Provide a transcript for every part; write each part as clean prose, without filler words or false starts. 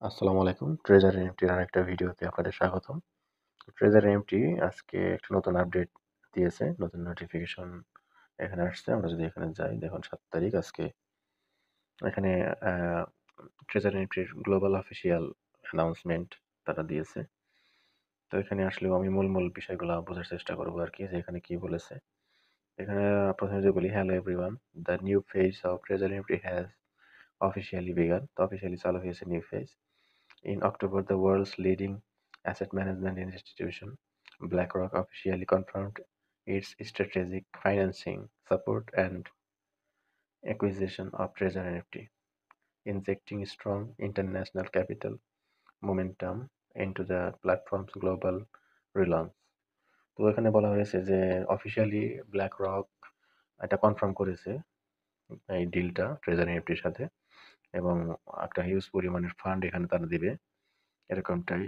আসসালামু আলাইকুম। ট্রেজার এনএফটির আরেকটা ভিডিওতে আপনাদের স্বাগতম। ট্রেজার এনএফটি আজকে একটা নতুন আপডেট দিয়েছে। নতুন নোটিফিকেশন এখানে আসছে। আমরা যদি এখানে যাই, দেখুন ৭ তারিখ আজকে এখানে আ ট্রেজার এনএফটির গ্লোবাল অফিসিয়াল অ্যানাউন্সমেন্ট তারা দিয়েছে। তো এখানে আসলেও আমি মূল বিষয়গুলা বোঝার চেষ্টা করব আরকি যে এখানে কি বলেছে। এখানে ১ম এ যদি বলি, hello everyone, the new phase of treasure NFT has officially began. তো অফিসিয়ালি চালু হয়েছে new phase. In October, the world's leading asset management institution, BlackRock, officially confirmed its strategic financing, support, and acquisition of Treasure NFT, injecting strong international capital momentum into the platform's global relaunch. তো এখানে বলা হয়েছে যে officially BlackRock এটা confirm করেছে এই ডিলটা treasure এনএফটির সাথে, এবং একটা হিউজ পরিমাণের ফান্ড এখানে তারা দিবে, এরকমটাই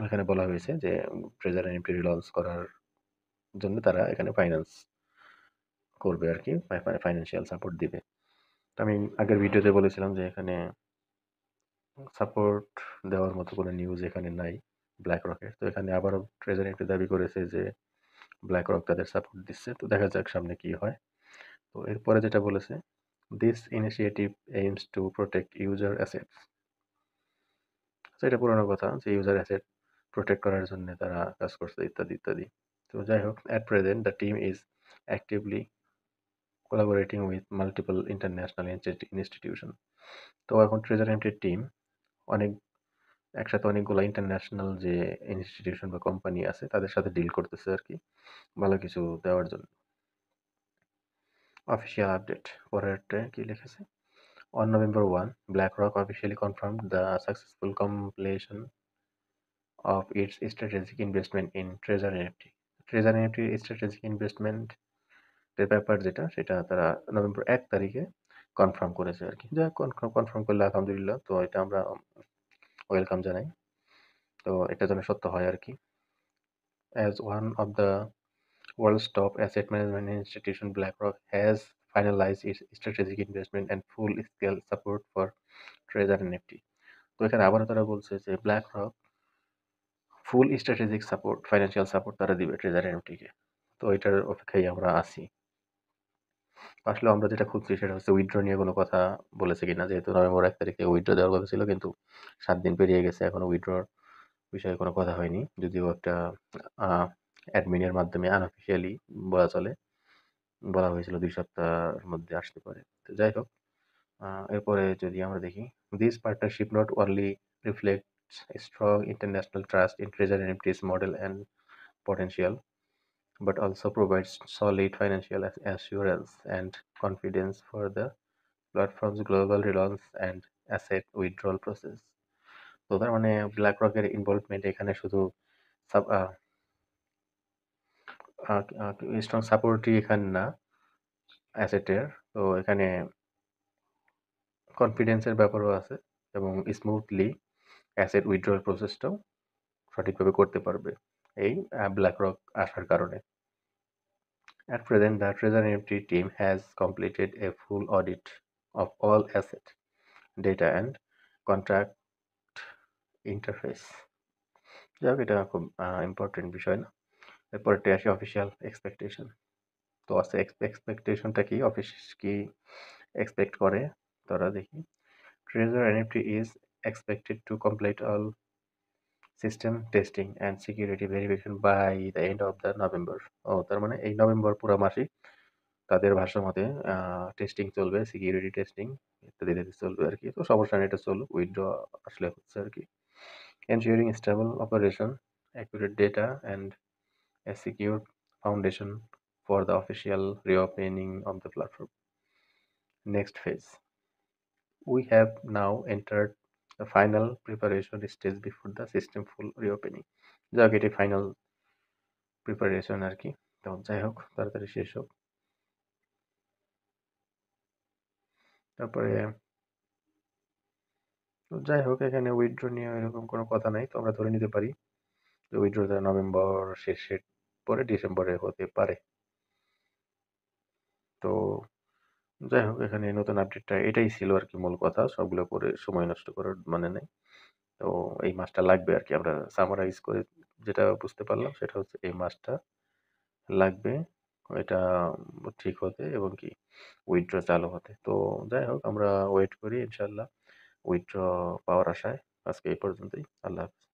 এখানে বলা হয়েছে যে ট্রেজার এনএফটি লঞ্চ করার জন্য তারা এখানে ফাইন্যান্স করবে আর কি, ফাইন্যান্সিয়াল সাপোর্ট দিবে। তো আমি আগের ভিডিওতে বলেছিলাম যে এখানে সাপোর্ট দেওয়ার মতো কোনো নিউজ এখানে নাই ব্ল্যাক রকের। তো এখানে আবারও ট্রেজার এনএফটি দাবি করেছে যে ব্ল্যাক রক তাদের সাপোর্ট দিচ্ছে। তো দেখা যাক সামনে কি হয়। তো এরপরে যেটা বলেছে, this initiative aims to protect user assets. তো এটা পুরোনো কথা যে ইউজার অ্যাসেট প্রোটেক্ট করার জন্য তারা কাজ করছে, ইত্যাদি ইত্যাদি। তো যাই হোক, at present the team is actively collaborating with multiple international institution. তো এখন ট্রেজার এন্ট্রির টিম অনেক একসাথে অনেকগুলো ইন্টারন্যাশনাল যে ইনস্টিটিউশন বা কোম্পানি আছে তাদের সাথে ডিল করতেছে আর কি, ভালো কিছু দেওয়ার জন্য। অফিসিয়াল আপডেট পরেরটা কি লিখেছে, on November 1, BlackRock officially confirmed the successful completion of its strategic investment in Treasure NFT. Treasure NFT strategic investment এর ব্যাপার যেটা, সেটা তারা নভেম্বর ১ তারিখে কনফার্ম করেছে আর কি। যাই হোক, কনফার্ম করলে আলহামদুলিল্লাহ। তো এটা আমরা ওয়েলকাম জানাই। তো এটা যেন সত্য হয় আর কি। As one of the world's top asset management institution, BlackRock has finalized its strategic investment and full-scale support for Treasure NFT. তো এখানে আবারও তারা বলছে যে BlackRock ফুল স্ট্র্যাটেজিক সাপোর্ট, ফাইন্যান্সিয়াল সাপোর্ট তারা দিবে ট্রেজার এনএফটি কে। তো এটার অপেক্ষায় আমরা আছি। আসলে আমরা যেটা খুঁজছি সেটা হচ্ছে উইথড্র নিয়ে কোনো কথা বলেছে কিনা, যেহেতু নভেম্বর ১ তারিখে উইথড্র দেওয়ার কথা ছিল, কিন্তু ৭ দিন পেরিয়ে গেছে, এখনো উইথড্রর বিষয়ে কোনো কথা হয়নি। যদিও একটা অ্যাডমিনের মাধ্যমে আনঅফিসিয়ালি বলা চলে, বলা হয়েছিল ২ সপ্তাহের মধ্যে আসতে পারে। তো যাই হোক, এরপরে যদি আমরা দেখি, this partnership not only reflects strong international trust in treasure NFTs model and potential, but also provides solid financial assurance and confidence for the platform's global relaunch and asset withdrawal process. তো তার মানে black রকের involvement এখানে শুধু strong সাপোর্টই এখানে না অ্যাসেটের, তো এখানে কনফিডেন্সের ব্যাপারও আছে, এবং স্মুথলি অ্যাসেট উইথড্রয়াল প্রসেসটাও সঠিকভাবে করতে পারবে এই ব্ল্যাক রক আসার কারণে। At present, the Treasure NFT team has completed a full audit of all asset, data, and contract interface. যাই হোক, এটা খুব ইম্পর্টেন্ট বিষয় না। এরপরটা আসি অফিসিয়াল এক্সপেকটেশন। তো আছে এক্সপেকটেশনটা কি, অফিস কি এক্সপেক্ট করে তারা দেখি। Treasure NFT is expected to complete all system testing and security verification by the end of the November. ও তার মানে এই নভেম্বর পুরো মাসই তাদের ভাষ্যমতে টেস্টিং চলবে, সিকিউরিটি টেস্টিং ইত্যাদি ইত্যাদি চলবে আর কি। তো সমস্যা নেই, এটা চলুক, উইথড্র আসলে হচ্ছে আর কি। Ensuring stable operation, accurate data and a secure foundation for the official reopening of the platform. Next phase, we have now entered the final preparation stage before the system full reopening. যাক, এটি final preparation আর কি। তো যাই হোক, তাড়াতাড়ি শেষ হোক। তারপরে তো যাই হোক, এখানে উইথড্র নিয়ে এরকম কোনো কথা নাই। তো আমরা ধরে নিতে পারি যে উইথড্রটা নভেম্বর শেষের পরে ডিসেম্বরে হতে পারে। তো যাই হোক, এখানে নতুন আপডেটটা এটাই ছিল আর কি, মূল কথা। সবগুলো পরে সময় নষ্ট করার মানে নেই। তো এই মাসটা লাগবে আরকি। আমরা সামারাইজ করে যেটা বুঝতে পারলাম সেটা হচ্ছে এই মাসটা লাগবে এটা ঠিক হতে এবং কি উইথড্র চালু হতে। তো যাই হোক আমরা ওয়েট করি ইনশাআল্লাহ উইথড্র পাওয়ার আশায়। আজকে এই পর্যন্তই। আল্লাহ হাফেজ।